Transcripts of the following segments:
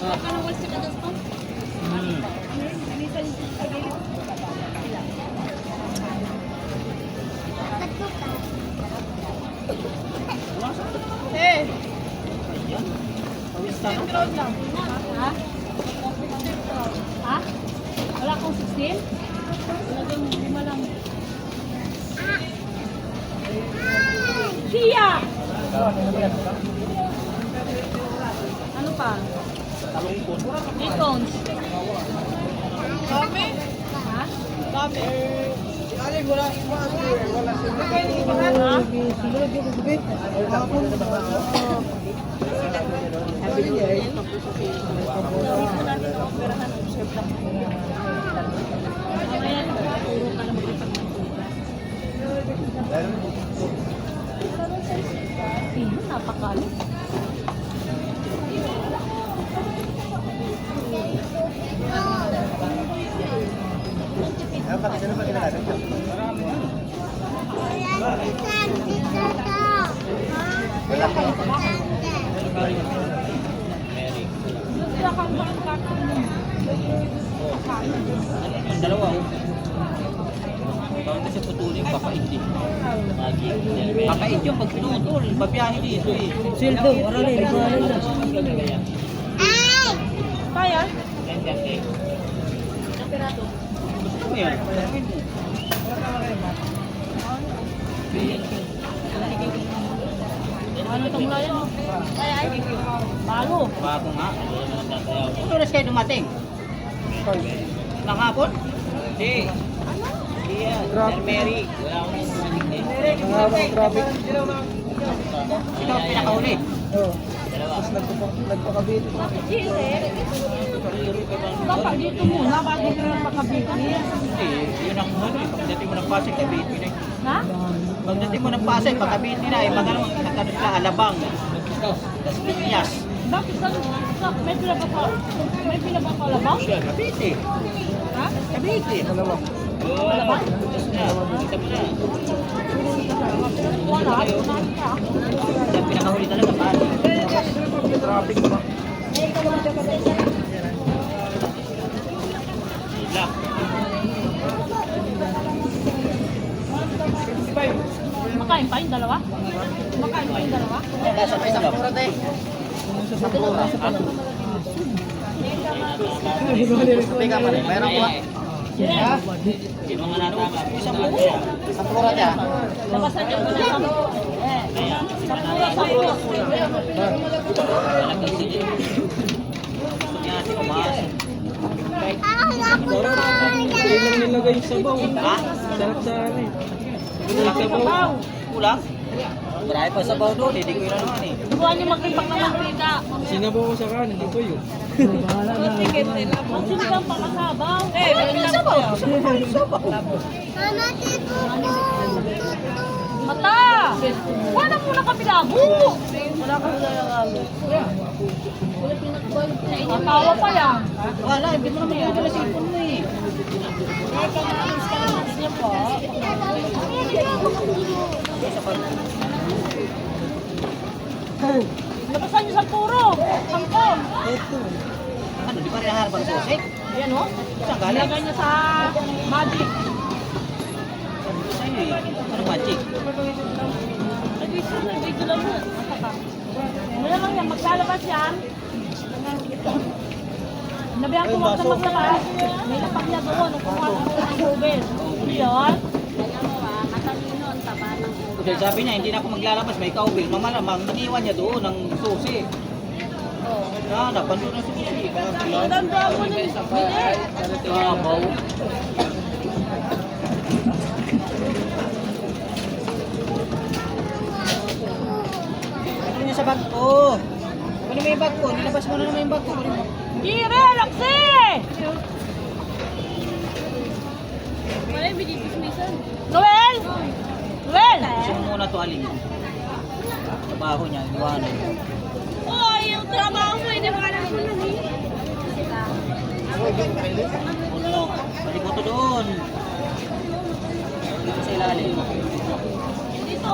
Eh. Ha? Ha? Wala akong 16? Talagang lima lang. Siya! Ano pa? Icons. Kami. Ha? Kami. Alin, wala wala Napakalo. Yung dalawa. Bawang kasi putulin, papait din. Papait yung pag pinutol, babiyahe dito eh. Sildo, aralin, aralin na. Kaya? Ano yan? Ano itong mula yan? Ay. Balo. Bago nga. Ito oras kayo dumating? Nakapon? Hindi. Sir Mary. Wala akong narinig. Grabe. Ito ang pinakahuli. Oo. Tapos nagpakabit. Dapat dito muna bago ka magpakabit. Hindi, yun ang huli. Pagdating mo ng Pasig, kabitin na. Ha? Pagdating mo ng Pasig, pagkabitin na. Mga ano, nakano sila, Alabang. Las Piñas. Bakit may pinapakalabaw? Kabiti. Ha? Kabiti. Dalawa. Alabang? Kita mo na. Wala. Ang pinakahuli talaga, Pasig. Traffic ba? Lock. Makain pa yung dalawa? Makain pa yung dalawa? Nasa pa isang kapurate. Sa pura. Pika pa rin. Mayroon ko. Ha? Yung mga natama. Isang pura. Isang pura niya. Labasan niyo muna sa Ilang nilagay yung sabaw. Ha? Sarap sa ano eh. sabaw. Kulang? Marami pa sabaw doon. Hindi ko yun naman eh. Buwan niyo mag-imbak ng mantika. Sinabaw ko sa kanin. Ito yun. Ang sinigang pa kasabaw. May sabaw. Sabaw. Mata! Wala muna kami labo! Wala kami labo. Matawa pa yan. Wala. Hindi mo naman yung sipon mo eh. Kalamas niya po. Labasan niyo sa puro. Sangkong. Ano? Di pa rin naharap ang sosik? Yan o. Saan galing? Ilagay niya sa magic. Sa'yo eh. Ano magic? Nag-video lang mo. Ano lang yan, maglalabas yan. Nabihan ko wag na maglabas. May lapak niya doon. Kukuha ng tubig. Yun. Dahil sabi niya, hindi na ako maglalabas. May kaubil. Mamalamang, iniwan niya doon ng susi. Ah, napandun na susi. Ganda mo na. Kabaw. Ano niya sa bag ko? Ano may bag ko? Nilabas mo na naman yung bag ko. Gire, laksi! Wala yung binibismisan. Noel! Noel! Gusto mo muna to alin. Trabaho niya, iwanan. Oh, yung trabaho mo, hindi mo alam mo lang eh. Puno. Balik mo to doon. Dito sa ilalim. Dito.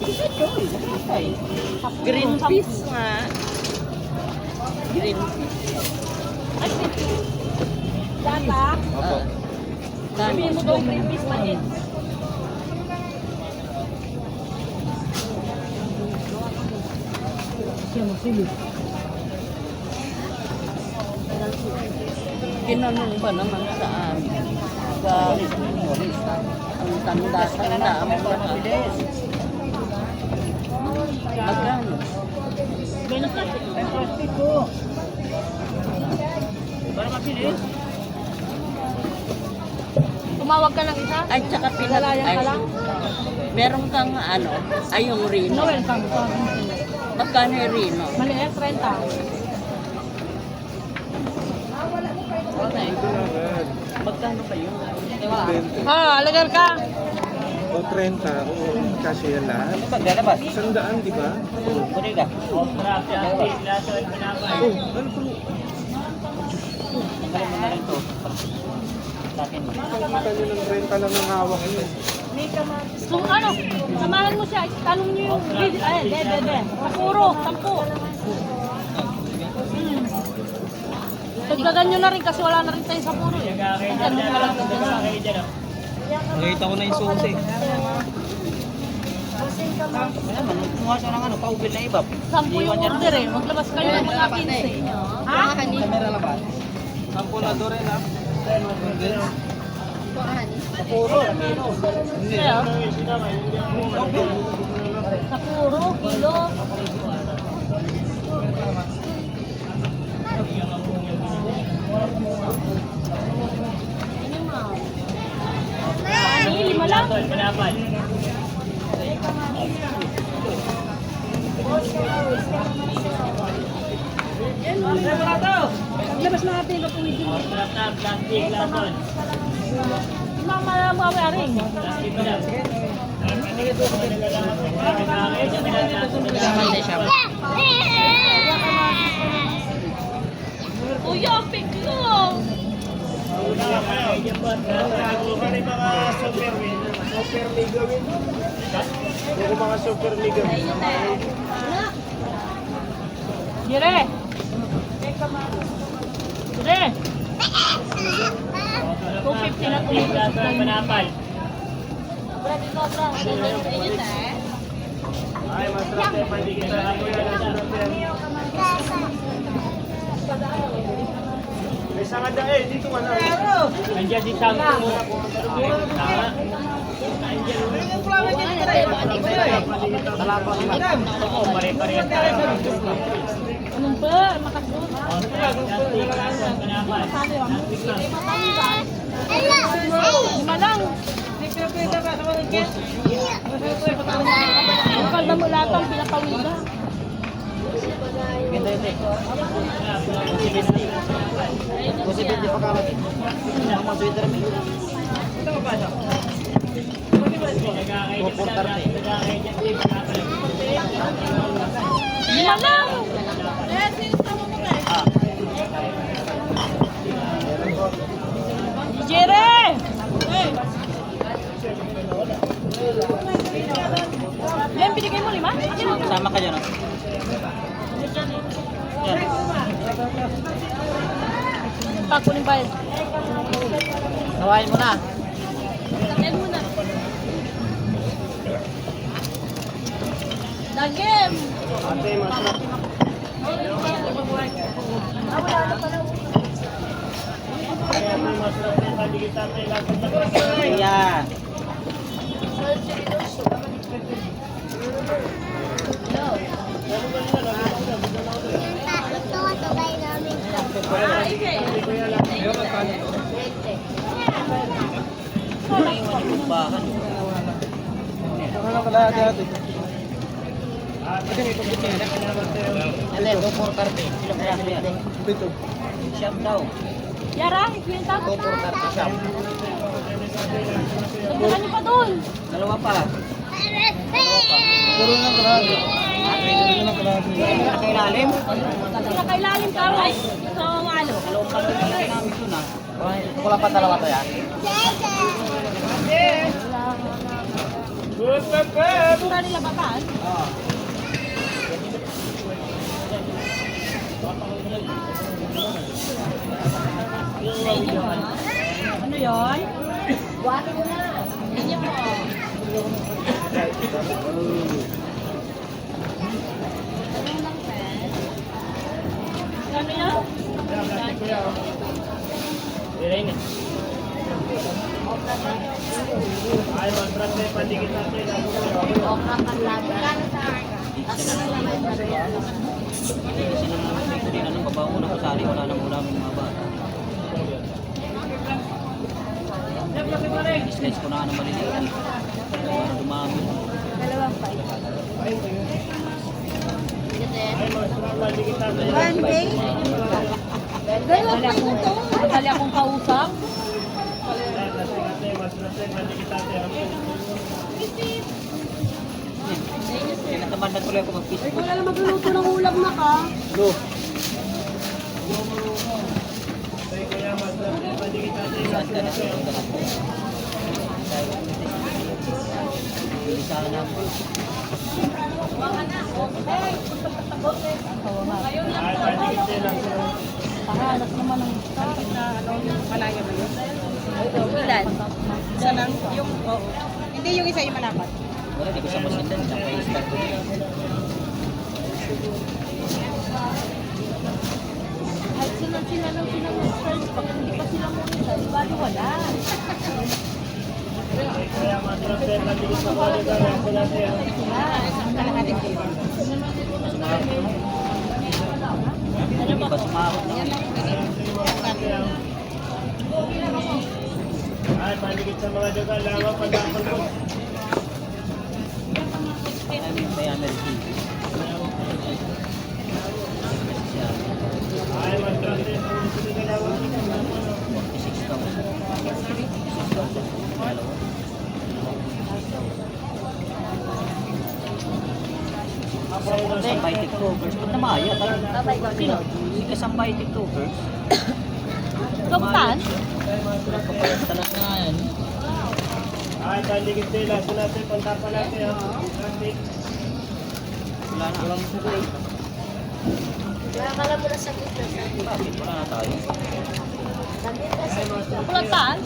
Green Green piece nga. Green. Ay, Data. Opo. Sabihin mo daw green peas pa din. Siya masilip. Ginanong ba naman sa amin? Sa ang tanda-tanda ang mga magkano? Menos natin. Para mabilis. Tumawag ka ng isa? Ay, tsaka Pinalayan ka lang? meron kang ano, ay yung Rino. No, welcome. Magkano yung Rino? Maliit, 30. Okay. Magkano kayo? Alagar ka. O 30, kasi yan lahat. Ano ba? Lalabas. 100, di ba? Kunin ka. Oh, ano po? Tanggalin mo na rin to. Sa akin. Nakikita nyo ng 30 lang ang hawak niya. So ano, samahan mo siya. Tanong niyo yung video. Ay, de. Kapuro, 10. Dagdagan nyo na rin kasi wala na rin tayo sa puro. Dagdagan mo na lang. Nakita ko na yung susi. Ayan, kumuha siya ng ano, paubil na iba. 10 yung order eh. Maglabas kayo ng mga 15. Ha? Kamera labas. Sampo na doon rin ha. Puro. Kaya? Sa puro, kilo. Ano, 5 lang? Labas na natin ito pumigil. Mama mawaring. Kuya, pick ko. Dire. Dire. 250 na ito. Nandiyan si Sam. Anong ba? Makasot. Lima lang. Kapal na mo lahat ang pinapawida. Ganda yun eh. Posibility pa kawat. Ang mga sweater mo. Pupuntar eh. Lima lang. Jere! Yan, binigay mo 5? Kasama ka dyan, no? Yan. Pakunin bayad. Nawain mo na. Yan muna. Dagem! Ate, masarap. Wala na pala. Ayan. Bahan. Ano pala ate? Ate, 240. Ilang piraso yan? Dito. Siyam daw. Yara, ikwenta. 240 siyam. Dagdagan niyo pa doon. Dalawa pa. Puro na kalahati. Puro na kalahati. Nakailalim. Pinakailalim ka rin. So, ano? Dalawang pa rin namin ito na. Wala pa dalawa to yan. Tura nila bataan. Oo. Ano yan? Kasi naman ito din anong babaw ko na kusali, wala nang ulam yung mga bata. Slice ko na nga ng maliliit. Para dumami. Dalawang pa. Dalawang pa ito. Madali akong kausap. Kaya natabandan tuloy ako mag-Facebook. Wala na magluluto ng ulam na ka. No. Saan ka na sa sana po. Pahanak naman ng Malaya ba yun? ilan. Isa lang? Yung, oo. Hindi yung isa yung malapat. Wala, di ko sa masindan. Saan kayo start ko. Kahit sila lang sila mag-search pag hindi pa sila muna, di ba wala? Ano ba sumakot na? Ay, paligid sa mga daga, lawa, pagkakal mo. May American. Ay, mag-trust yun. Sige na lawa. 46,000. Kasambay tiktokers. Ba't na maya? Sino? Si kasambay tiktokers. Kamutan? Talas na nga yan. Ay, paligid sila. Sunati, pantapa natin. Traffic. Wala na. Walang sabi. Bakit? Wala na tayo. Kulatan?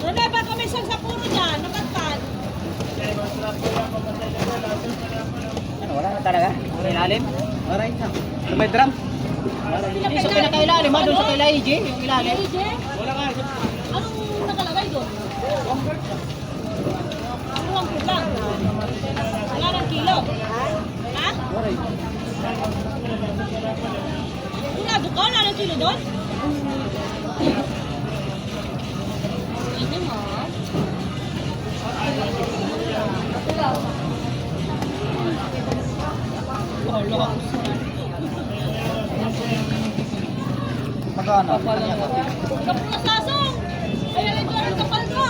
Wala ba kami sa puro dyan? Nakatan? Ano, wala na talaga? Sa ilalim? Alright na. Sa may drum. Hindi, sa pinakailalim ha? Doon sa kay AJ, yung ilalim. AJ? Anong nakalagay doon? Ang lang. Wala ng kilo. Ha? Sigurado ka? Wala ng kilo doon? Hindi mo. Magkano? Kapag nasasong! Ay, alay ko ang kapal mo!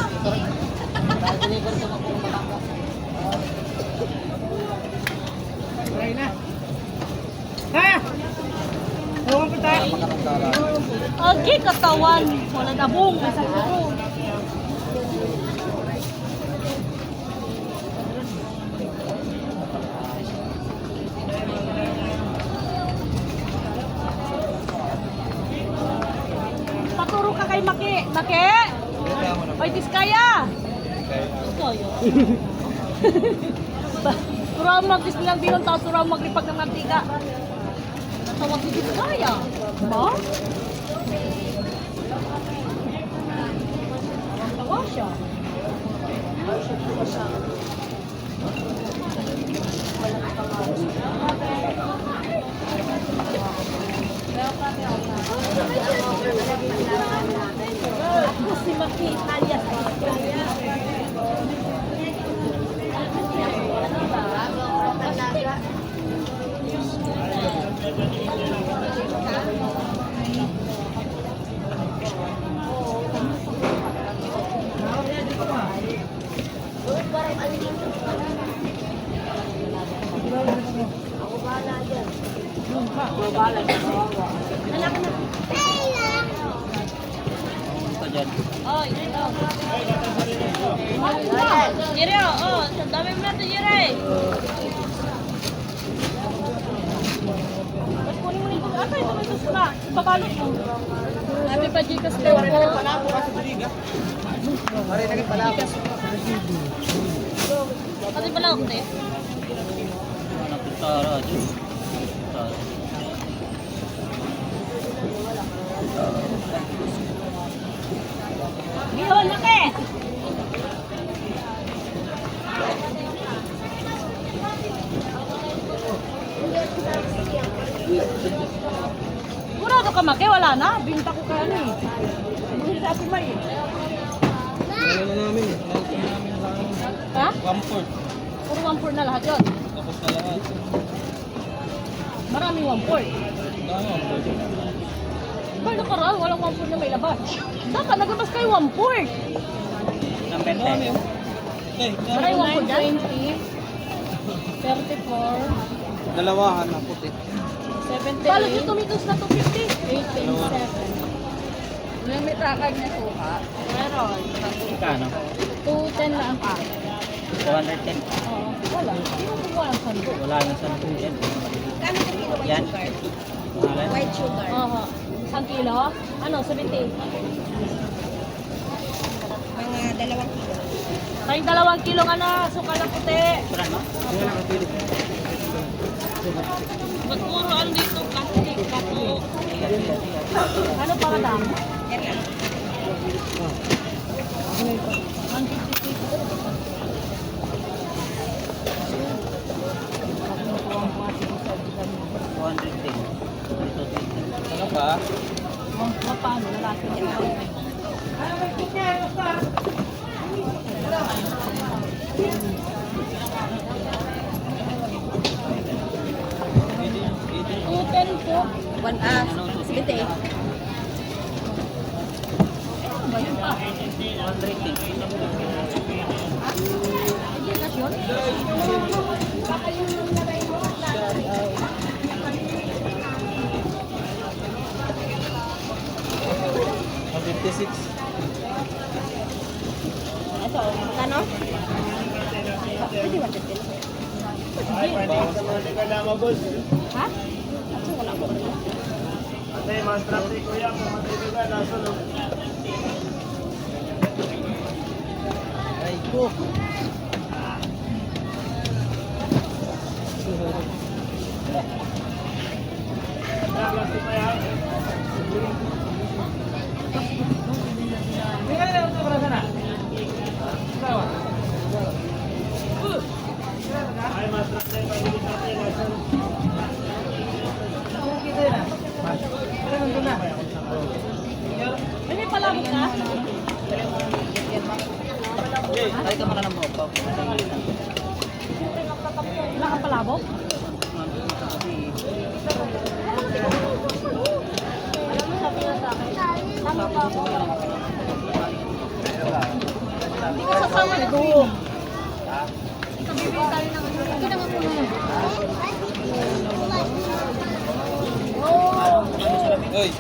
Try na. Ha! Huwag pa tayo. Okay, katawan. Wala na bong. May sakuro. Paturo ka kay Maki. Maki! Oy, Diskaya! Diskaya? Turang mag-disbilang biyon, tapos turang maglipag ng mantika. Natawag si Diskaya. Ba? Tawa siya. Ako si Maki alias Diskaya. Ito dyan. Oh, ito. Jire, oh, dami mo natin, Jire. Ba't kunin mo nito? Asa ito may susuna? Babalot mo. Happy pa, Jikas Leo ko. Maray na rin pala ako. Kasi pala ako eh. Anak ko Tara, Diyos. Tara. Bihon, laki! Murado ka maki, wala na. Binta ko kaya ano eh. Bumili sa Ate May eh. Ano na namin eh. Ha? 1/4. Puro 1/4 na lahat yun. Tapos na lahat. Maraming 1/4. Dami 1/4. Ba't nakaraan? Walang 1/4 na may labas. Dapat naglabas kayo 1/4. Number Dami 10. oh. Okay, Maraming 1/4 dyan. 34, dalawahan na puti. 78, Balot yung tumitos na 250. 87. May takag na suka. Meron. Kano? 210 lang pa. 210. Oo. Wala. Hindi mo kumuha ng sando. Wala yung sa yan. Kano yung kilo white Yan. sugar? Pangalan? White sugar. Oo. Isang kilo? Ano? 70. Mga 2 kilo. Tayong 2 kilong ano, sukal na puti. Kurang, no? Tingnan lang ang pili. Ba't puro ano dito? Plastic, kapo. Ano para dam? Yan lang. 210. Ano ba? Paano? Lalaki. Uten po. 78. Bayad pa. 210. Hindi na yun? Ang 56. Ito, kano? Pwede 110. Ay, pwede ka na mabos. Ha? Ito, wala ko. Ate, mas traffic ko yan. Pumatay ka, nasa no. Ay ko. Plastic pa yan. Ay, mas traffic pa dito natin. Nasa no. May palabok na? Ay, ka muna ng buhok. Wala kang palabok? Alam mo, sabi nga sa akin, tama pa ako. Hindi ka sasama na doon. Ito, bibili tayo ng ano. Ito na nga po na. Oy,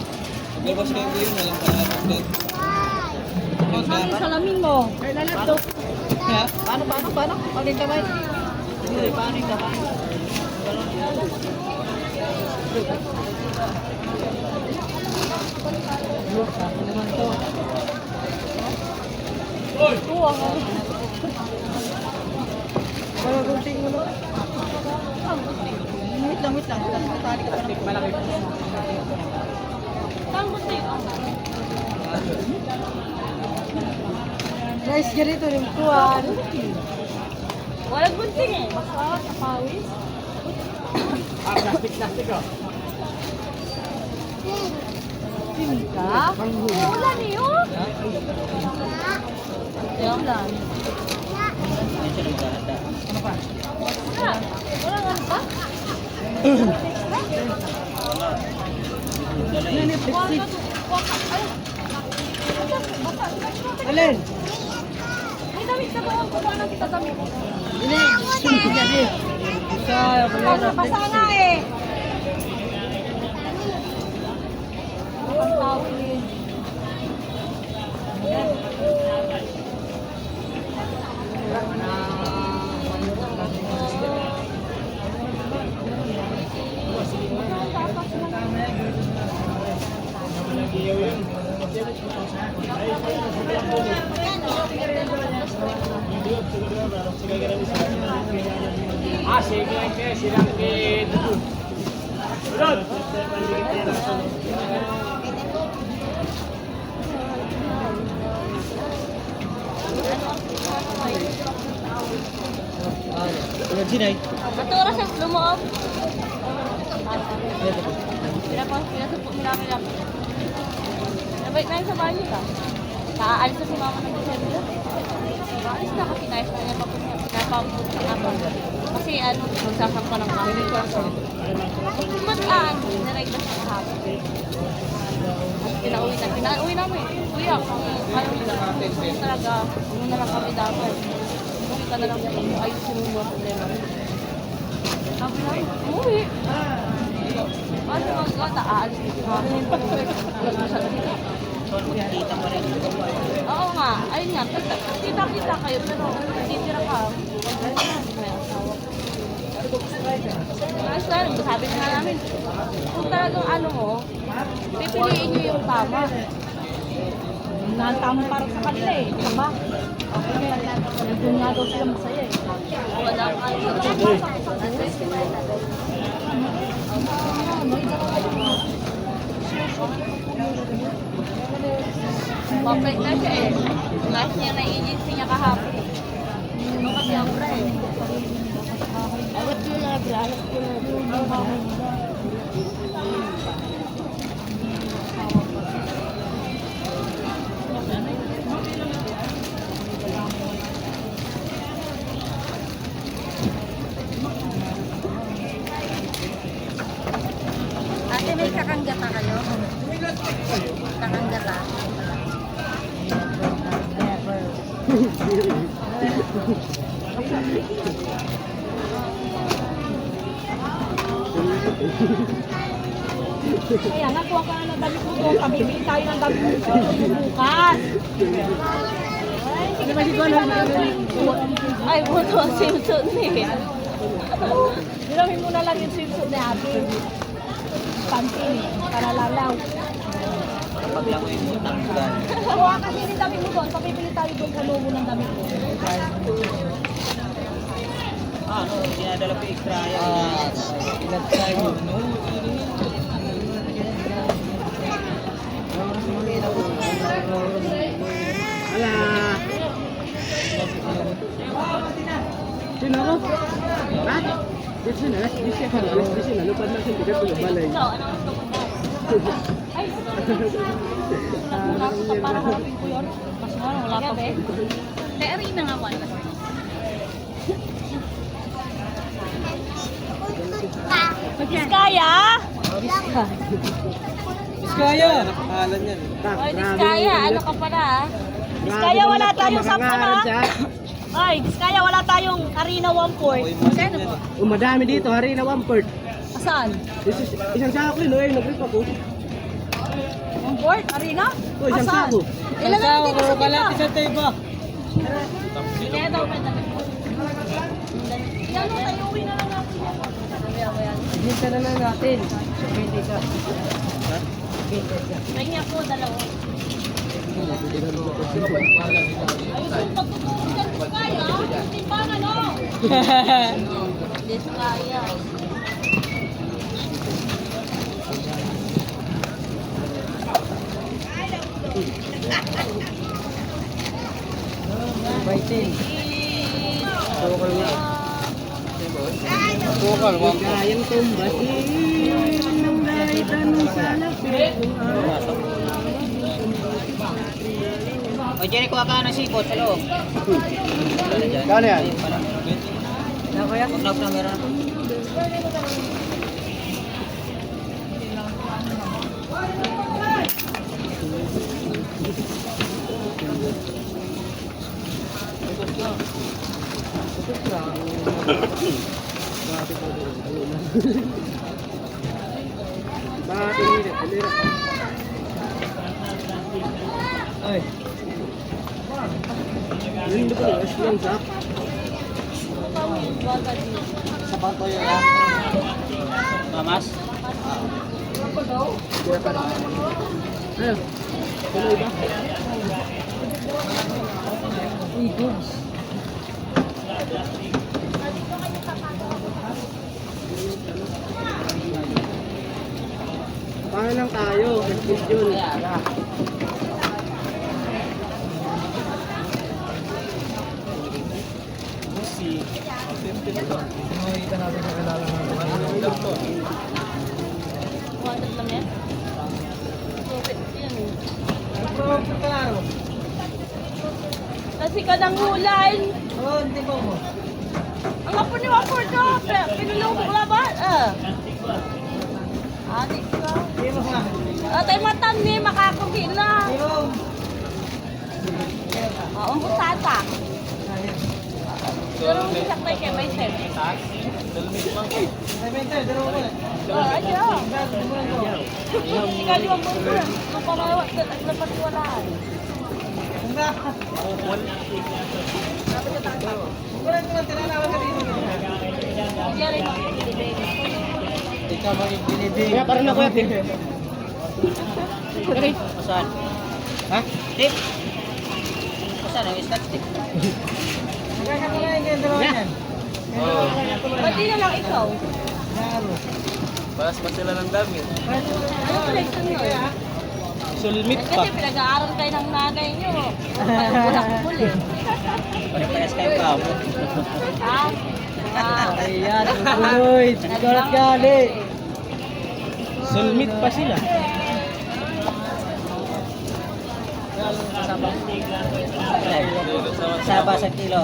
maglabas kayo ngayon. Walang pangatag. O, saan yung salamin mo? Lalapdok. Ha? Paano? Paano yung kamay? Hindi, paano yung kamay? Ito, ang ano. Wait lang. Tali ka pa. Malaki. Saan mo tayo? Guys, ganito rin kuwan. Walang gunting eh. Basta, kapawis. Plastic oh. Pinta? Ulan eh, oh. Ulan. Hindi siya nagdahanda. Ano pa? Wala. Wala nga ba? Dala eh. Alin? May damit ka ba? Kuha na kita damit. Basa nga eh. Ang tawin. Sige, ganun isa. sige, silangkit. Sunod! Pandikit tela, sunod. Yan sinay. At oras ang lumoob. Pinasupo nila kaya. Nabait na yun sa bahay nila. Naaalis na si mama ng December. Aalis na kasi nais na niya pinapautot ng ako. Kasi ano, magsasakta ng kami. Mataan, niregla siya kahapon. Pinauwi namin. Kuya, kung ayaw nila, talaga, ano na lang kami dapat. Umuwi ka na lang kung ayusin mo mga problema. Sabi namin, umuwi. Ano mga gata, aalis na siya. Kita pa rin. Oo nga, ayun nga, kita kayo, pero titira ka. Ayos na, sabi na namin, kung talagang ano mo, pipiliin nyo yung tama. Tama para sa kanila eh, tama. Doon nga daw sila masaya eh. Wala mabait na siya eh. Last niya na-agency niya kahapon. Ano kasi ang bra eh. Awat mo na bra. Ate, may kakanggata kayo? Kakanggata. Kaya nga, kuha ka nga ng damit mo doon. Pabibili tayo ng damit mo bukas. Ay, buto ang swimsuit eh. Bilawin mo na lang yung swimsuit ni ate. Panty, para lalaw. Paglangoy mo, tanggal. Kuha kasi yung damit mo doon. Pabibili tayo doon sa logo ng damit mo. Ano, dinadala pa extra yan. Nag-try mo, no? Ala! Sino ako? Ha? Dito na, dito na, lupad na siya, tigat ko balay. So, ano gusto mo ba? Ay, wala ko pa para harapin ko yun. Mas nga, wala pa ba? Kaya arena nga mo. Biskaya? Biskaya! Nakapalan yan. Oy, Biskaya, ano ka pala ah? Biskaya, wala tayong sampan ah. Ay, Biskaya, wala tayong Arena 1-4. Sino po? Madami dito, hari na 1/4. Saan? Isang sako yun, eh, nag-rip ako. 1-4? Arena? Oh, isang Saan? sako. Ilan na natin sa kita? Isang table. Kaya daw may damit mo. Yan o, tayo uwi na lang natin yan. Hinta na lang natin. Pwede ka. Kanya po, dalawa. Ayun, pagtutulong dyan sa kaya, hindi pa na, no? Hindi sa kaya. Baitin. Sukal nga. Sukal, wag. Kayang tumbasin ng gaitan sa lapit. O, Jerry, kuha ka ng sipot sa loob. Kano yan? Knock na meron. Bakit ulit? Ay. Yun ba ko yung sak? Sa panto yun yan. Mamas? Ano? Tuloy ba? Uy, goods. Ano lang tayo, schedule. Wanted lang yan. Tubig yan. Kasi ka nang hulay. Ang apo ni Wapor ka. Pinulong ko ba? Adik ka. Atay matan ni makakukila. Ang butata. Pero hindi sakay kay may sen. Ayo. Ikaw di mo mo. Kapamawat at napatiwalaan. Kaya parang ako yan. Saan? Ha? Tip? Saan ang istat tip? Ba't di na lang ikaw? Balas pa sila ng damit. Ano collection yun? Sulmit pa. Kasi pinag-aaral kayo ng nanay nyo. Bulak-bul eh. Pare-pares kayo kamo. Ha? Wow. Ayan, tuloy. Sigurat gali. Sulmit pa sila. Saba sa kilo.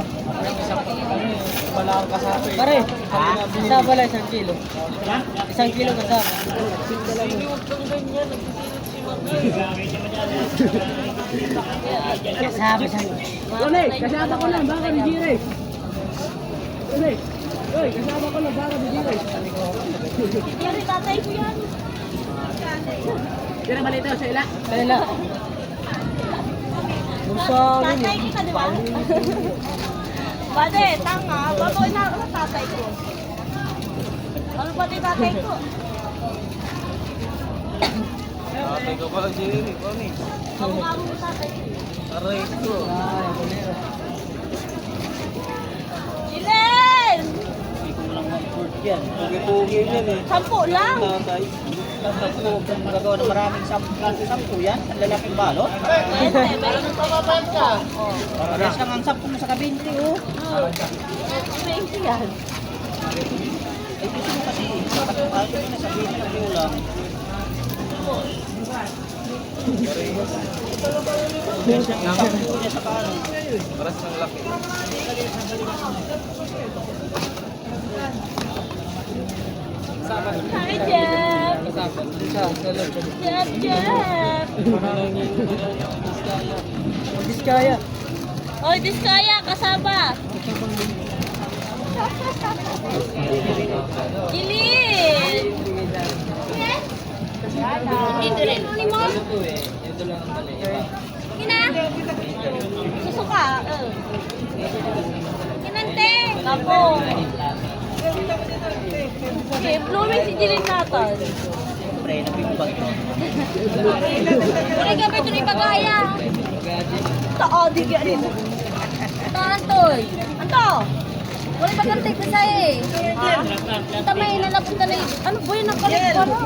Pare, Ha? kasama lang 1 kilo. Ha? 1 kilo kasama. Saba sa Uy, kasama ko lang, baka ni Jiray. Uy, kasama ko lang, baka ni Jiray. Yan rin tatay ko yan. Tira balito sa ila. Sa ila. Tatay kita, di ba? Bade, tanga. Babaw na ako sa tatay ko. Ano ba yung tatay ko? Tatay ko pala si Eric. Kami. Kamukha mo sa tatay ko. Aray ko. Ilen! Hindi ko lang mag-board yan. Pugi-pugi yan eh. 10 lang. Tatay. Gagawa ng maraming sampu yan. Ang lalaking balot. Pwede, meron ng pababayad ka. Oh. Parehas kang ang sampu mo sa kabinti oh. Thank you yan. Ay gusto mo kasi. Sabi mo na sabihin ng ulam. Sampu niya sa paano. Paras ng laki. Hi, Jeff! Jeff! Diskaya. Oy, Diskaya, kasama! Gilid! Dito rin, uli mo? Kina? Susuka, Kinante! Kapo! Okay, blooming si Gilid natin. Siyempre, nabigbag yun. Uli ka ba ito na ipagaya? Taadi ka rin. Tantoy! Anto! Wala ba kang take na sa'yo eh? Ito may nalapot na lang. Ano ba yun? Nakalit ko na.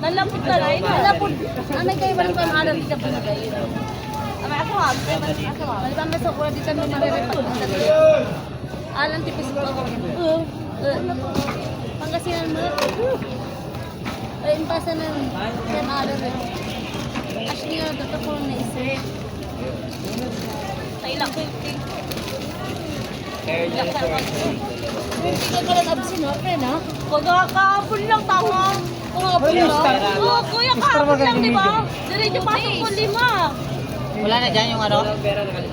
Nalapot na lang. Nalapot. Ano kayo ba rin ko ang alam dito pa na kayo? Ako ha. Wala ba masok wala dito na marirepat. Alam tipis ko. Pangasinan mo. Ay, impasa na. Yan alam eh. Actually nga, totoo ko na isa. Sa ilang ko yung hindi ka lang absin ha, friend ha? Kahapon lang, tama. Kahapon lang. Oo, kuya, kahapon lang, di ba? Diretso pasok ko 5. Wala na dyan yung ano?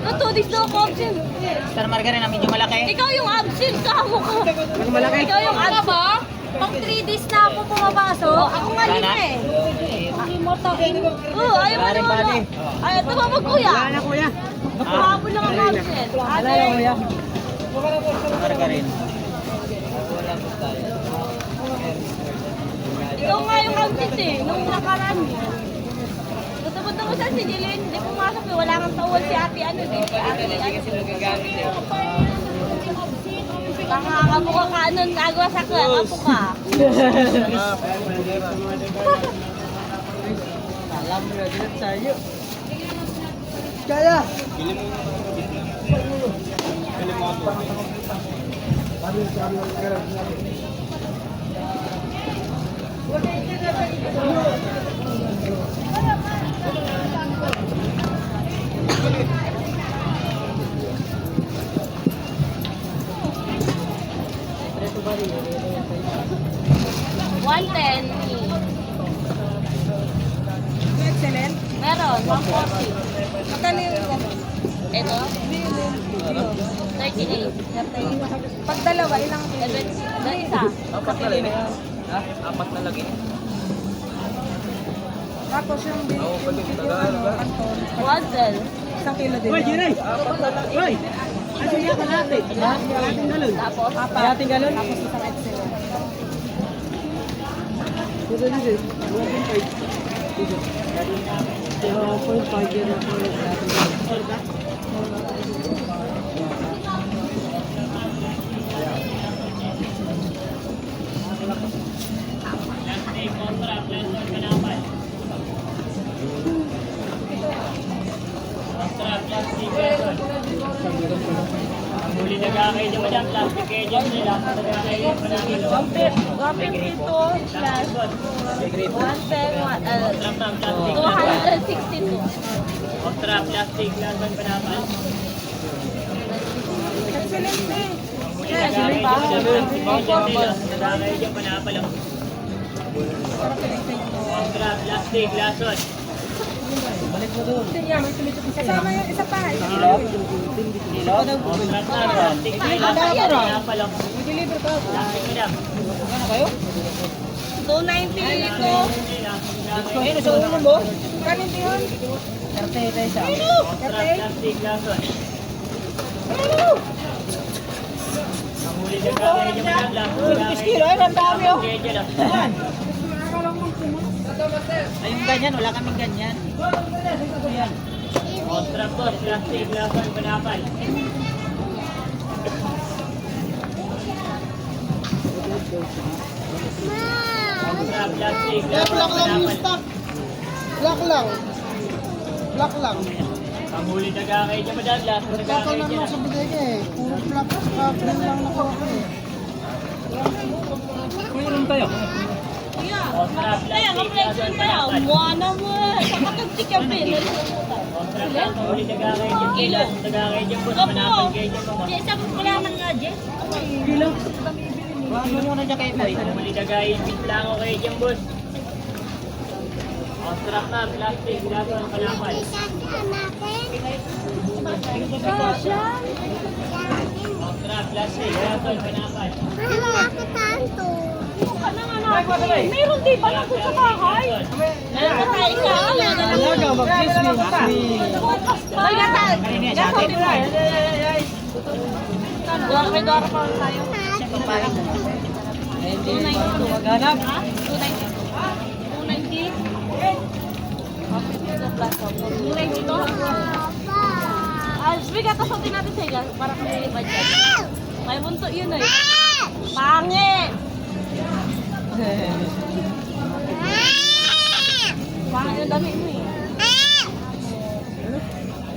Ito, dito ako absent. Star Margarine na medyo malaki. Ikaw yung absent ka mo ka. Malaki. Ikaw yung absent. Ba? Pang 3 days na ako pumapasok. Ako nga Wala 5 na? eh. Ay, motain. Oo, ayaw mo naman. Ay, tumawag kuya. Wala na kuya. Kahapon lang ako absent. Wala na kuya. Margarine. Ikaw nga yung absent eh, nung nakaraan. Gusto mo sa si Jilin, hindi pumasok eh, wala kang tawal si ate ano eh. Si ate ano. Kakakapo ka kanon, nagawa sa ka, kapo ka. Alam mo na din sa'yo. Kaya! $110. Excellent. Meron, $140. Magkano yung Ito? 38. pag dalawa, ilang Ito isa. Apat na lagi. Ha? Apat na lagi. tapos yung kanton, Wazel. 1 kilo din. Hoy, yun. Jiray! Hoy! Ano yung kalate? Kalating galon. Tapos, Kalating galon? Tapos isang excellent. Dito dito. 1.5. Dito. 0.5 yun ako. Kalating galon. Huli na gagay dyan mo dyan, plastic kayo dyan nila. Gapit dito, plus 110, 262. Kontra, plastic, laban pa naman. Excellent na eh. Huli na gagay dyan mo dyan, dyan nila. Nagagay dyan, panapalang. Kontra, plastic, lason. Kasama yung isa pa. Kontra, plastic, panapalang. Deliver ko. Plastic na lang. 290 ito. Ayun, sa ulo mo. Kanin din yun? Kontra, plastic, lason. Ang huli na gagay dyan mo dyan, lason. Kaya dyan lang. Ay, yung ganyan, wala kaming ganyan. Kontra po, plastic, lason, panapal. Kontra, plastic, lason, panapal. Black lang. Black lang. Ang huli na gagay dyan mo dyan, lason na gagay dyan. sa bodega eh. Puro black. Green lang nakuha ko eh. Mayroon tayo. Kontra, Kaya, plastic, mag-flexion lason, pa yan. panapal. Mwana mo. Kapag-tik yung pin. Kontra, plastic, ang huli na gagay dyan, Kilo. lason na gagay dyan, boss, Kapo. panapal kayo dyan mo. Jess, ako wala man nga, Jess. Kilo. Ano muna dyan kayo, boy? Ang huli na gagay, bit lang ako kayo dyan, boss. Kontra na, plastic, lason, panapal. Kontra, plastic, lason, panapal. Meron di ba lang sa bahay? Nakatay ka. Talaga, mag-Christmas. Ay, gatay. Kanina, sa atin. Dora pa tayo. 290. Maghanap. 290. 290 to. Sige, kasotin natin siya para kami lipat dyan. May bunto yun eh. Pangit! Pangit yung dami mo eh.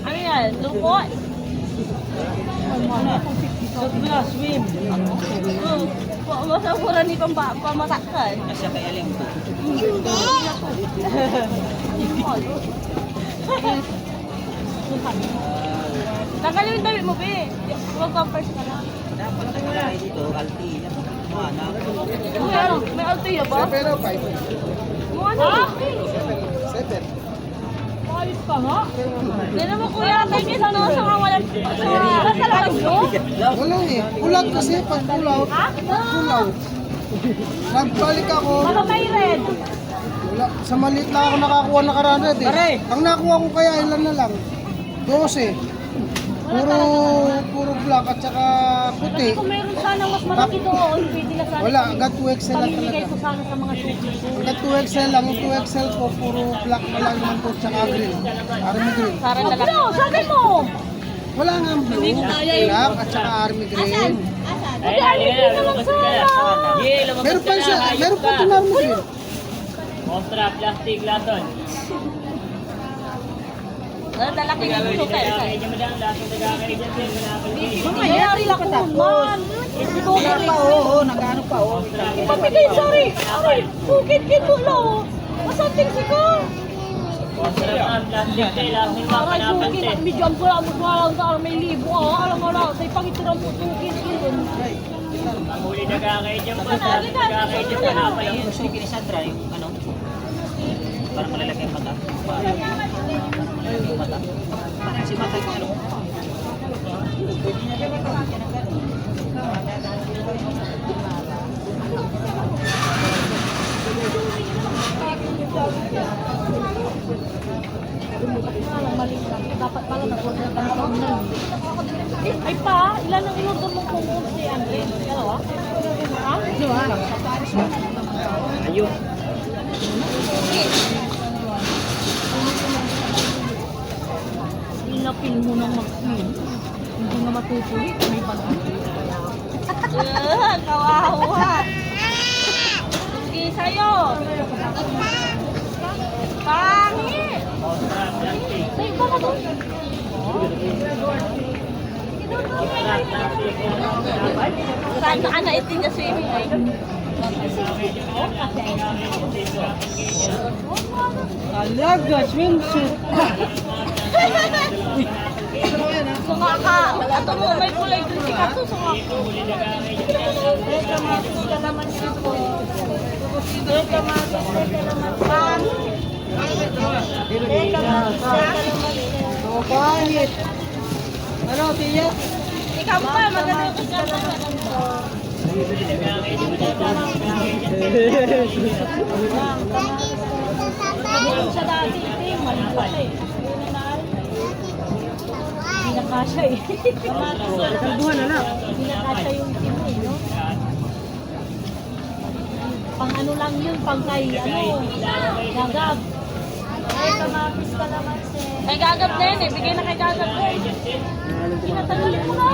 Ano yan? Lupot? Swim. Masapura ni pamatakan. Nasa kay Aling po. Tanggalin yung damit mo, be. Huwag pampers ka lang. Dapat nakalagay dito, alti. Ano? Uy, ano? May altuya ba? Pero 5. Mo ano? 7. Ayos ka nga. Hindi naman kuya, thank you sa no, sa mga walang sa labas mo. Wala eh. Kulag kasi pag kulaw. Ha? Kulaw. Nagbalik ako. Baka may red. Wala. Sa maliit lang ako nakakuha na karanad eh. Ang nakuha ko kaya ilan na lang? 12. Puro black at saka puti. Kung meron sana mas malaki doon, pwede na sana. Wala, hanggang 2XL lang Pamimigay talaga. ko sana sa mga suki ko. Hanggang 2XL lang. Yung 2XL ko, puro black na lang naman po, tsaka green. Army green. Para na lang. Ano? Sabi mo! Wala nga ang blue, black at saka army green. Hindi, ay, hindi naman sana. Yeah, lumabas Meron ka pa na, siya, hayop meron pa ka. din army green. Kontra, plastic, lason. Lalaki nga yung super. Kaya dyan mo lang, lason nagkakaroon dyan din. Mayayari lang ko man. Oo, nag-ano pa, oh. Pamigay, sorry. Sorry. Bukit-kit mo lang. Masanting si ko. Kontra, plastic, lason yung mga Aray, panapan, bukit. te. At medyo ang pula mo lang sa may libo. Alam mo lang. Sa'y pangituran mo bukit. Mahuli nagkakaroon dyan po, lason nagkakaroon dyan panapan. Yung gusto ni Sandra, yung ano, parang malalaki ang mata. Parang yung mata. Parang si mata yung ano. Pwede niya siya magpapagyan ng gano'n. Dapat pala nag-order ka na. Ay pa, ilan ang in-order mong kung si Andre? Dalawa? Ha? Ayun. Inapil mo nang mag-queen. Hindi nga matutuloy. May pag-queen. Kawawa. Sige sa'yo. Pangit. Kontra, plastic. Sa'yo ba ka doon? Kontra, plastic, panapan. Saan ka naitin na swimming ay? Alaga, swimsuit. Sunga ka. Ato mo, may kulay doon si Kato. Sunga ko. Teka matis ka naman sipo. Teka matis ka naman. Pangit. Teka matis ka naman. Oh, pangit. Ano, tiya? Ikaw pa, maganda ka sa Pagdating siya dati, ito maligo siya eh. Hindi nakasya eh. Kalbuhan na lang. Hindi nakasya yung team eh, no? Pang ano lang yun, pang kay ano, Gagab. Ay, kamapis ka naman Kay Gagab din eh, bigay na kay Gagab din. Tinatagalin mo na.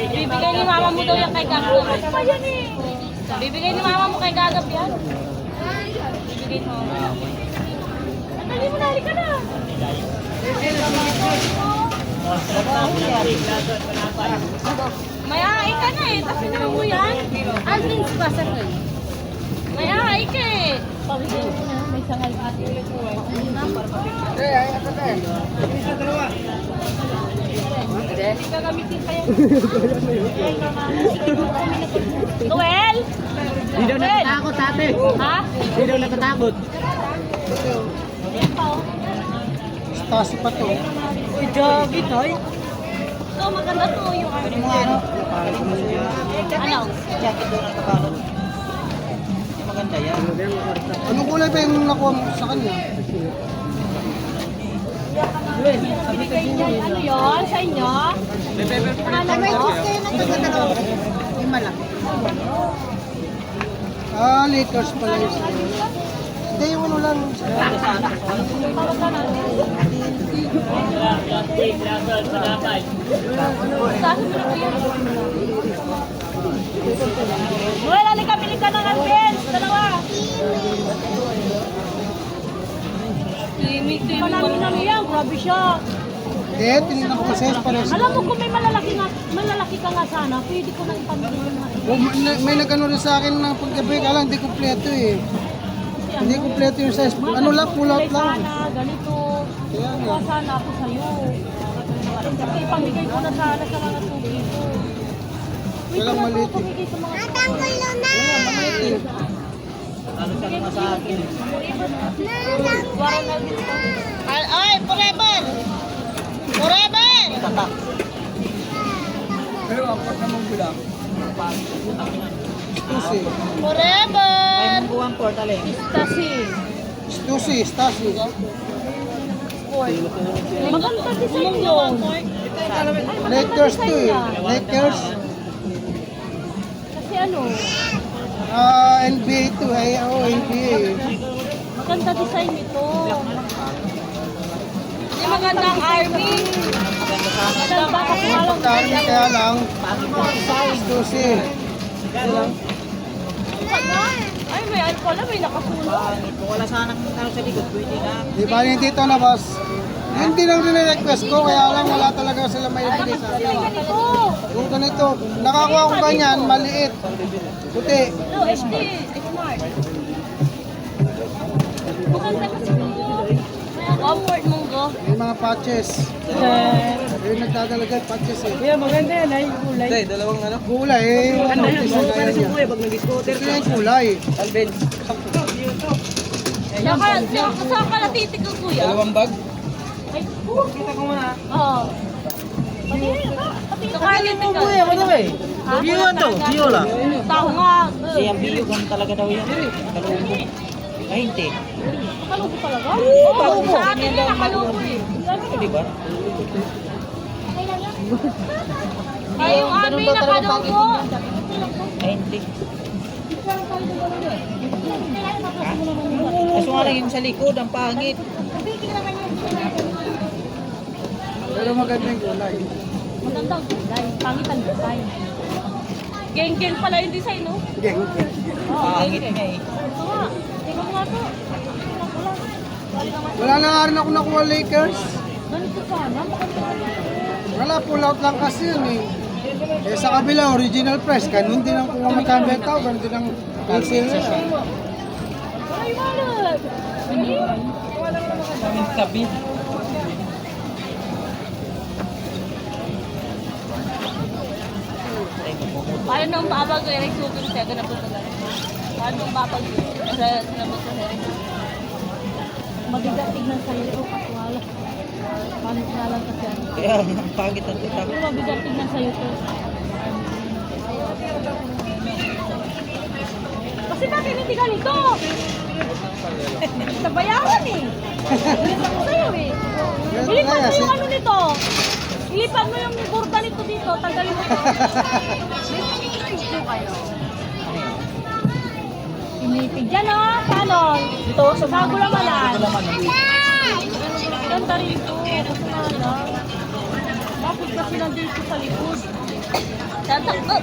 Bibigay ni mama mo daw yan kay Gagab. Ano pa yan eh? Bibigay ni mama mo kay Gagab yan. Bibigay mo. Natali mo na, halika na. Mayahay ka na eh, tapos na mo yan. Alvin's pa sa kayo. Mayahay ka eh. Pabigay mo na, may sangal ka. Hindi ka gamitin pa yan. Noel? Hindi daw natatakot, ate. Ha? Hindi daw natatakot. Ayan pa oh. Stasi pa to. Uy, jogi, toy. Ito, maganda to yung ano. Ano? Jacket doon ang kabalot. Yung maganda yan. Anong kulay ba yung nakuha mo sa kanya? Binigay niya, ano yun? Sa inyo? Pangalan mo? Ah, Lakers pala yun. Hindi, yung ano lang. Parang ka na. Kontra, plastic, lason, panapan. Sabi mo na yan. Noel, halika, bili ka ng Alvin's. Dalawa. Timig, timig. Ano yan? Grabe siya. Hindi, tinignan ko kasi pares. Alam mo kung may malalaki ka nga sana, pwede ko na ipamigay na. Oh, may nag-ano rin sa akin ng paggabi, kala hindi kumpleto eh. Hindi kumpleto yung size. Ano lang, pull out lang. Sana, ganito. Kaya nga. Kuha sana ako sa'yo. Kasi ipamigay ko na sana sa mga tubi ko. Wait Walang lang maliit ako, eh. pamigay sa mga Wala, maliit eh. Ano sa mga sa akin? Warang na dito. Ay, forever! Forever! Tatak. Pero apat namang bilang. Stussy. Forever! Ay, mong buwan po, taling. Stasi. Stussy, Stussy. Maganda design yun. Lakers to eh. Lakers. Kasi ano, NBA to eh. Oo, NBA. maganda design ito. Hindi magandang army. Maganda kasi Yung alam pagkarami kaya lang. Stussy. Ay, may pala, may nakasunod. Pangit. Kung wala sanang ano sa likod, pwede na. Di ba yung dito na boss? Yun din ang request ko, kaya lang wala talaga sila may ibigay sa akin. Ganito. Yung ganito, nakakuha ko ganyan, maliit, puti. No, HD. Smart. Maganda kasi ito. Comfort munggo. May mga patches. Yung nagdadalaga patches eh. Kuya, maganda yan ay kulay. Kulay eh, ano, isa na yan yan. Pag nag-scooter Ito yung kulay. Saan ka natitig ang kuya? Dalawang bag? Ay, kita ko muna. Oo. Pati ka natitig ka. Kuya, ano ba eh? View to, view lang. Tao nga. Siya biyugan talaga daw yan. Kalubo. Ay, hindi. Nakalubo talaga? Oo, sa atin yan nakalubo eh. Di ba? Ay, yung amin nakalubo. Ay, hindi. Ha? Kaso nga lang yung sa likod, ang pangit. Pero maganda yung kulay. Magandang design. Pangit ang design. Geng-geng pala yung design, no? Geng. Oo, Pangit geng-geng. nga eh. Ito nga. Tingnan mo nga to. Wala na nga rin ako nakuha Lakers. Ganito sana. Wala, pull out lang kasi yun eh. Eh sa kabila, original price. Ganun din ang kung magkambet tao, ganun din ang wholesale nila. Ay, wallet. Kaming tabi. Paano nang babag ko yung super siya? Ganun po talaga. Paano nang babag sa nabot sa hair? Mabigat tignan sa'yo ito, katwala. Paano nga lang kasi yan? Kaya, ang pangit ang titak. Pero mabigat tignan sa'yo ito. Kasi bakit hindi ganito? Sa bayaran eh. Ilipat ko sa'yo eh. Ilipat mo yung ano nito. Ilipat mo yung burda nito dito. Tanggalin mo ito. May kayo. Inipig dyan ah. Paano? Ito, sa bago lamanan. Ganda rin ito. Kasi na bakit kasi nandito sa likod?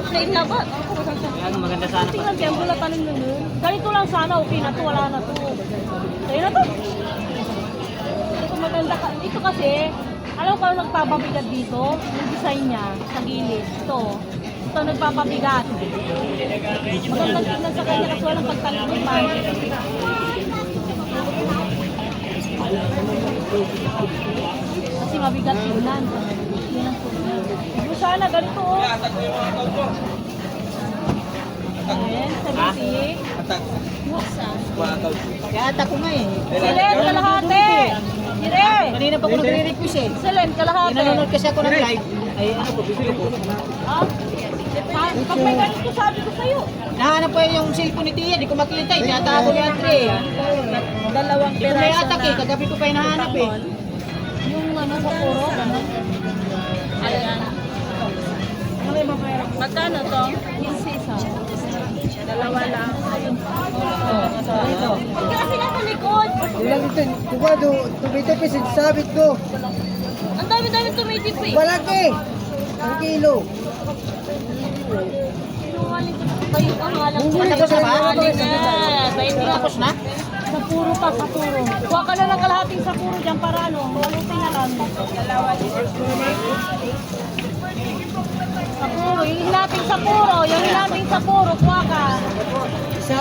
Plain na ba? Kaya maganda sana. Tingnan kaya wala tanim na nun. Ganito lang sana, okay na to, wala na to. Sa'yo na to. Ito maganda ka. Ito kasi, alam ko ano nagpapabigat dito? Yung design niya, sa gilid. Ito nagpapabigat. Magandang tingnan sa kanya kasi walang pagtalikod man. Kasi mabigat tingnan. Yan ang sulit. Ito sana, ganito oh. Ayan, 70. Kaya ata ko nga eh. Silen, kalahati! Sire! Kanina pa ako nagre-request eh. Silen, kalahati! Nanonood kasi ako ng live. Ay, ano po, bibili ko. Ah? Pag may ganito sabi ko sa'yo. Nahanap ko yung cellphone ni Tia, di ko makita eh. Tinatawa ko ni Andre. Dalawang Di ko may atak eh, kagabi ko pa hinahanap eh. Yung ano sa puro, gano'n. Ayan. Magkano to? 15 isa. Dalawa lang. Huwag ka kasi nasa likod. Ilang ito, diba, tumitipis, sabit ko. Ang dami-dami tumitip eh. Malaki! Ang kilo. Sinungaling ko na kayo ang halang ko. Bumili ka sa Sinungaling na. Tapos na? Sa puro pa, sa puro. Kuha ka na ng kalahating sa puro dyan para ano, walutin na lang. Sa puro, yung hinating sa puro, yung hinating sa puro, kuha ka. Isa.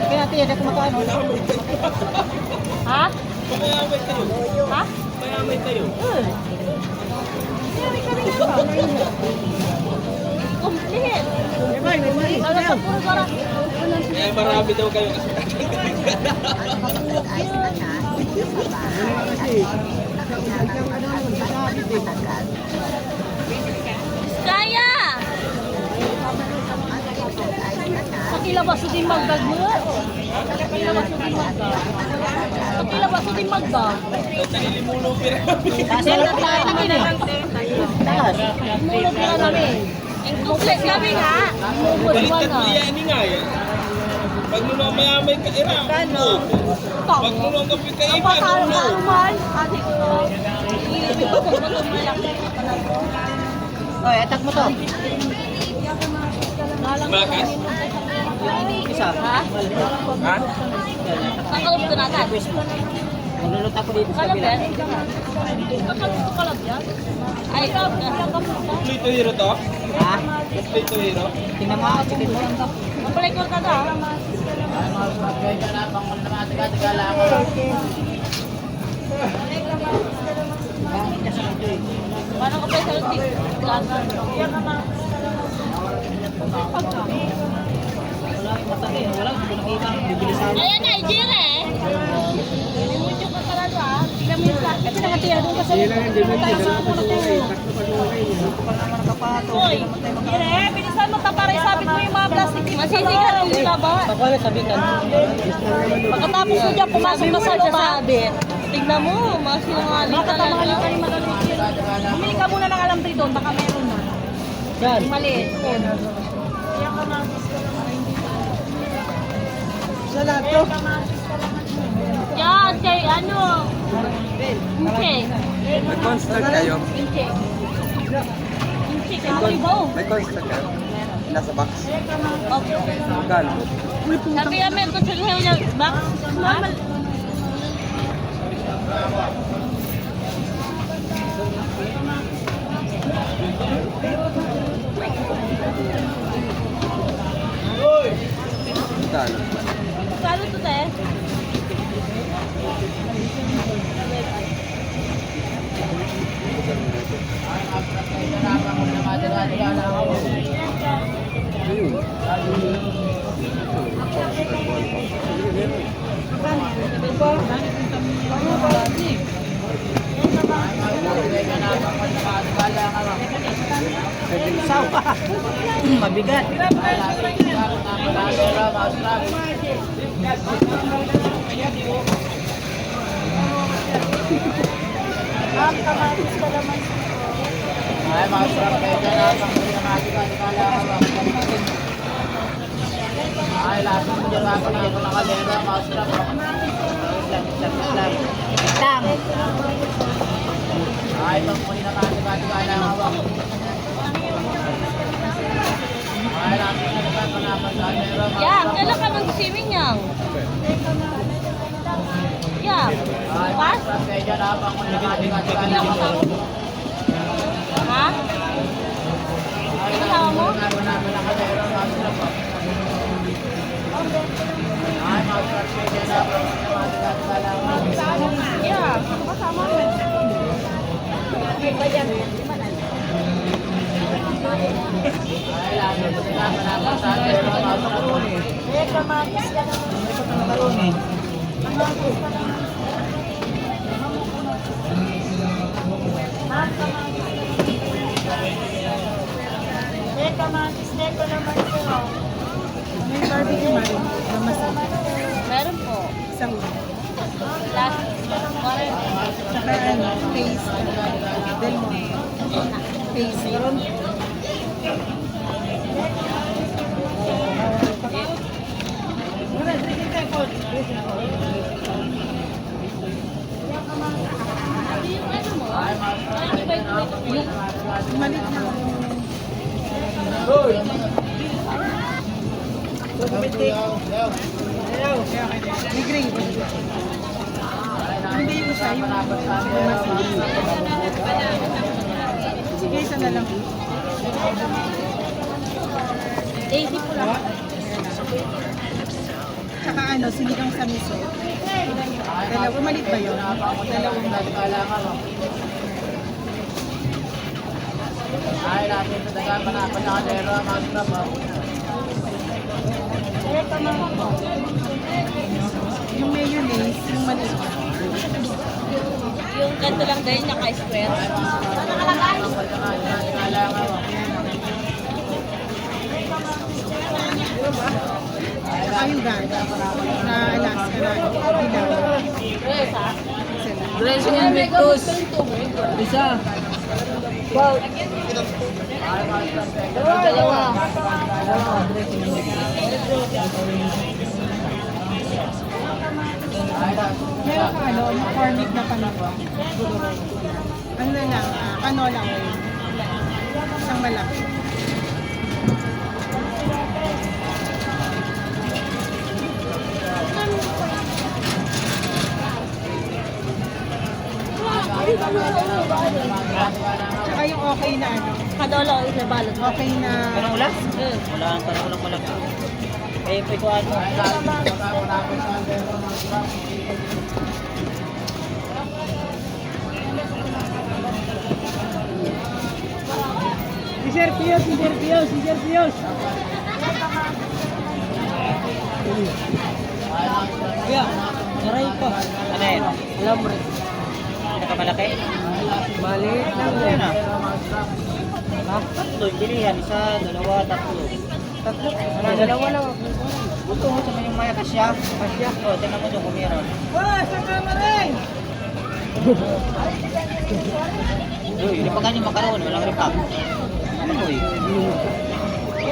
Kaya Tia, di ako makaano. Ha? Mayamay tayo. Ha? Mayamay tayo. Complete. Ano sa puro para? Eh, marami daw kayo kasi. Kaya! Sa kilabaso din magdag mo. Sa kilabaso din magdag. Sa kilabaso din magdag. Nalilimulo pira. Kasi lang tayo na ginang. Taas. Mulog na namin. Incomplete kami nga. Mumod mo Baliktad na. niya ini nga yan. Pag nung mayamay ka, Kano? Pag nung kapi ka, Ang iba, patalo no. ka naman. Ate ko. Ilipit ko kung ito malaki. Oy, atak mo to. Nalang Isa. Ha? Ang kalab ko natin. Maglulot ako dito sa Kalab kabila. yan? Ang kalab ko kalab yan? Ay, kalab na. Plito hero to? Ha? Plito hero? Tingnan mo ako, chicken mo lang to. Ang palay ko ka na. Bangin kasi ito eh. Paano ka pa sa lutik? Wala akong matali. Wala akong nakita. Bibili sa akin. Ayan na, Ijire. Mimudyo ka talaga. Tignan mo yung plastic. Kasi nakatira doon ka sa Hoy, Ijire, bilisan mo taparay sabit mo yung mga plastic. Masisigat yung baba. Ako na sabitan. Pagkatapos mo dyan, pumasok ka sa loob. Tignan mo, masinungaling talaga. Bumili ka muna ng alambre doon, baka meron na. Yan. Maliit. Sa lahat to. Yan, kay ano? Inche. May construct kayo? Inche. Inche, kay Maribaw. May construct kayo? Nasa box? Okay. Magkano? Sabi namin, kung saan niya box, normal. Magkano? Kalo to, te? Ayun. Mabigat. Ay, masarap kayo dyan ha. Panguli na kala ka. Ay, lahat mo dyan ha. Panguli na kalera. Masarap. Islam. Tang. Ay, panguli na kala ka. Ay, lahat mo dyan ha. Panapan sa kalera. Yan, kailan ka mag-swimming yan? Yan. Ay, Pas? masarap kayo dyan ha. Panguli na kala ka. Ha? Kasama mo? Panapan na kalera. Masarap. Ay, masarap kayo dyan ha. Panguli na kala ka. Yeah, kasama mo. Ay, lahat mo dyan ha. Panapan sa kalera. Masarap. Meron po. Isang Last, saka ano, face. Del Monte. Face. Meron. yung ano mo? Parang iba yung Malit na. May grade. Hindi ko siya yung sige, isa na lang. 80 po lang. Tsaka ano, sinigang sa miso. Dalawa, malit ba yun? Dalawang Ay, natin sa dagan, panapan na kalera, masarap. yung mayonnaise, yung malit. Yung ganito lang din, naka-square. Tsaka yung ganda. Na Alaska na. Dilaw. Dressing Invictus. Isa. Dalawa. Dressing Meron ka ano, McCormick na panito. Ano na lang, canola oil. Isang malaki. okay na ano. Kadolo, isa balot. Okay na. Kanula? Wala ang kanulang malaga. Eh, pwede ko ano. Si Sir Pios, si Sir Pios, si Sir Pios. Kuya, aray ko. Ano yun? Alam mo. Pinakamalaki? Maliit lang Ano yan. yun ah? Tatlo, yung bilihan. Isa, dalawa, tatlo. Tatlo. Dalawa lang. Buto mo sa yung maya kasya. Kasya? O, tingnan mo dyan kung meron. Oh, sa kamarin! Uy, hindi pa ganyan makaroon. Walang ripak. Ano mo eh?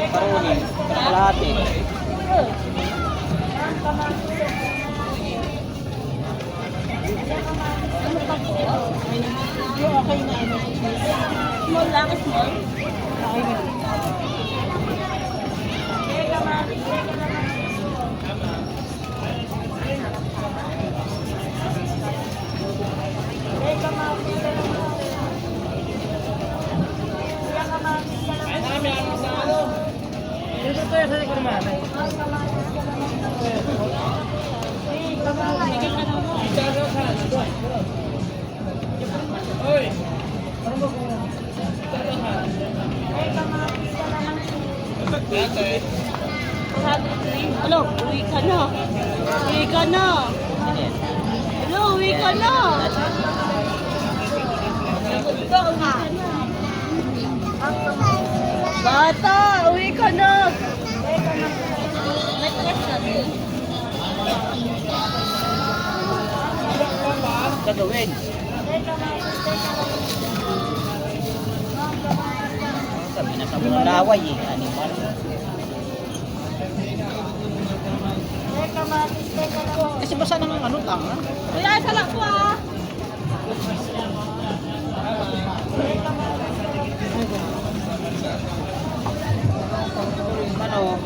Makaroon eh. Kalahati. Okay na ano. Small lang, small. Okay na. Dito tayo sa likod naman. Ano? Uwi ka na. Uwi ka na. Ano? Uwi ka na. Bata, uwi ka na. May tres na din. Gagawin. Sabi na sa mga laway eh. Animal. Kasi basta nang ano lang ha? Kuya, isa lang po ah. Ano?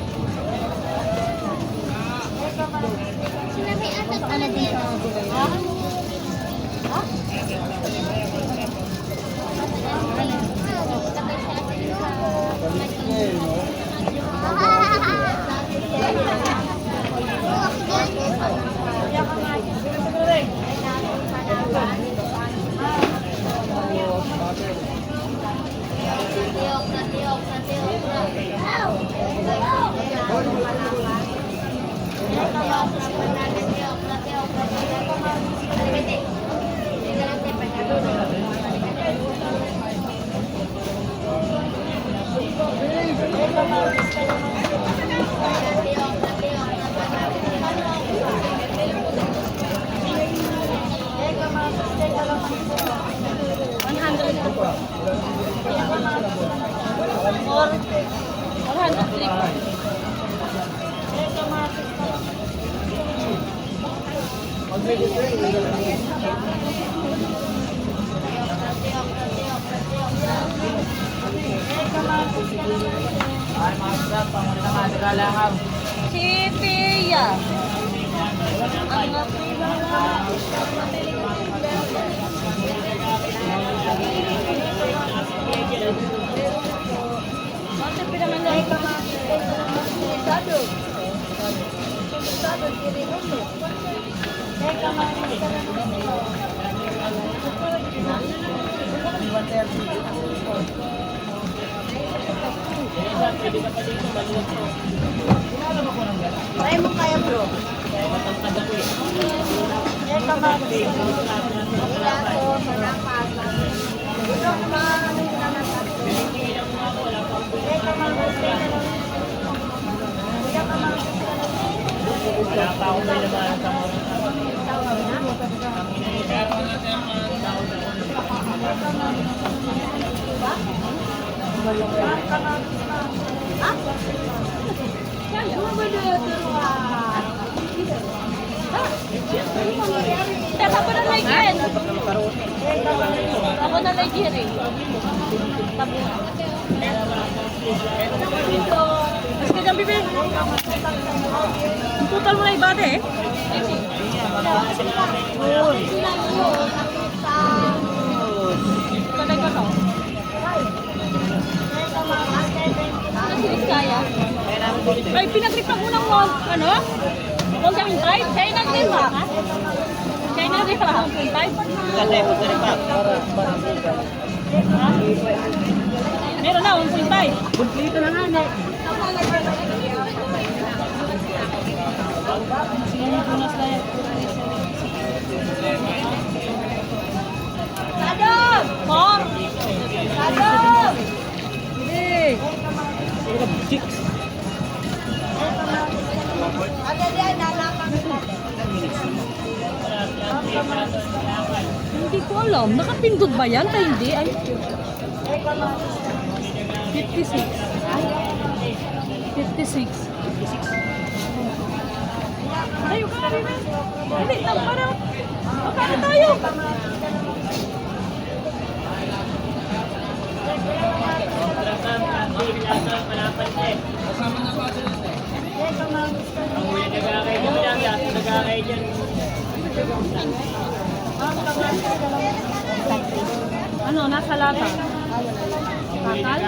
Si Pia. Bakit pinamandang ka? Try mo kaya bro. Teka ko na Nigerian. Ako na Nigerian. Mas kanyang bibig. Total mo na ibate eh. Kanay ko to. Hindi kaya. Ay, pinag-trip ako ng ano? Huwag kaming type? China grip ba? China grip ba? Type? Kasi pagkaripak. Ha? Meron na, 1.5. Kumplito na nga, ne. Sadog! Por! Sadog! Hindi. Hindi ko alam. Nakapindot ba yan? Tayo hindi. Ay. 56. 56. Tayo ka rin. Hindi, para. Para tayo. Ano, nasa lata? Takal?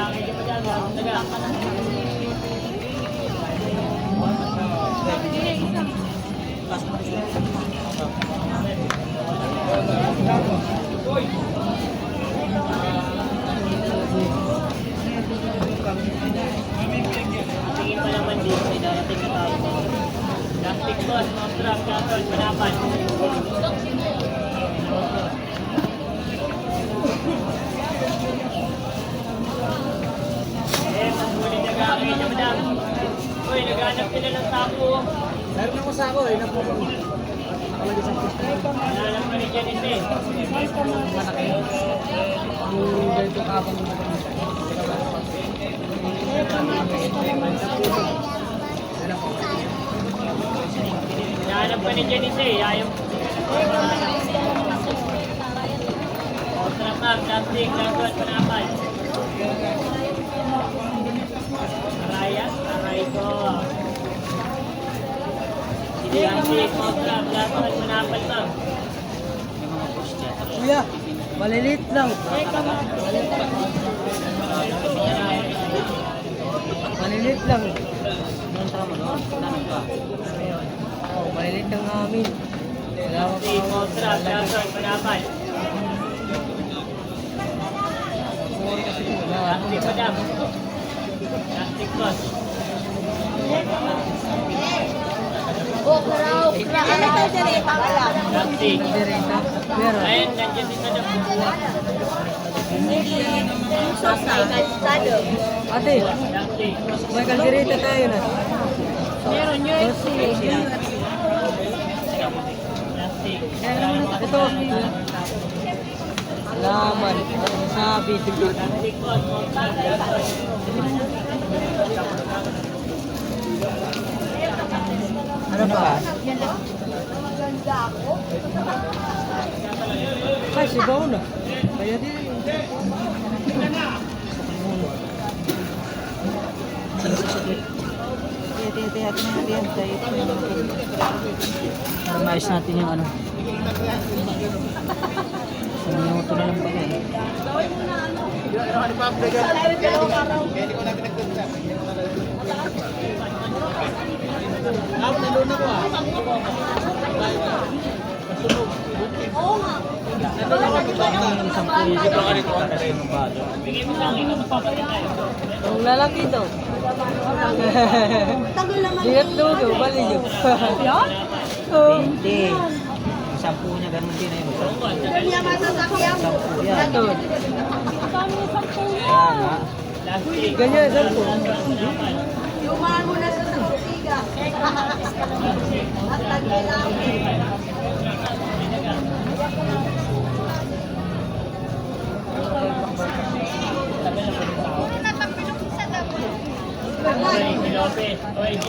Tingin pa naman dito, may darating na tayo. Plastic boss, mga truck, kapal, panapan. Panghuli nag-aakay niya, madam. Uy, naghanap sila ng sako. Meron ako sa ako eh. Naghanap pa ni Janice eh. Naghanap pa ni Janice eh. Ayaw. Trapag, plastic, kapal, panapan. Aray ko. Plastic, kontra, kapal, panapan, ma'am. Kuya, malilit lang. Malilit lang. Oh, malilit lang namin. Plastic, kontra, kapal, panapan. Plastic, madam. Plastic, boss. Plastic. Direta. Meron. Ayun, nandiyan din madam. Ate, Plastic. may kaldireta tayo na. Meron nyo eh. Plastic. Ito. Laman. Sabi. Plastic, boss. Kontra, kapal. Ano ba? Ay, sibaw na. Kaya di. Para maayos natin yung ano. Sa minuto na lang ba yan? Bigay mo sa akin kung magpapalit tayo. Ang lalaki daw. Diret dugo, bali nyo. Yan? Oo. Hindi. Yung sampu niya, ganun din na yun. Sampu yan. Ito. Kami sa puya. Kaya nga. Plastic. Ganyan, saan po? Oy, Lopez. Oy, G.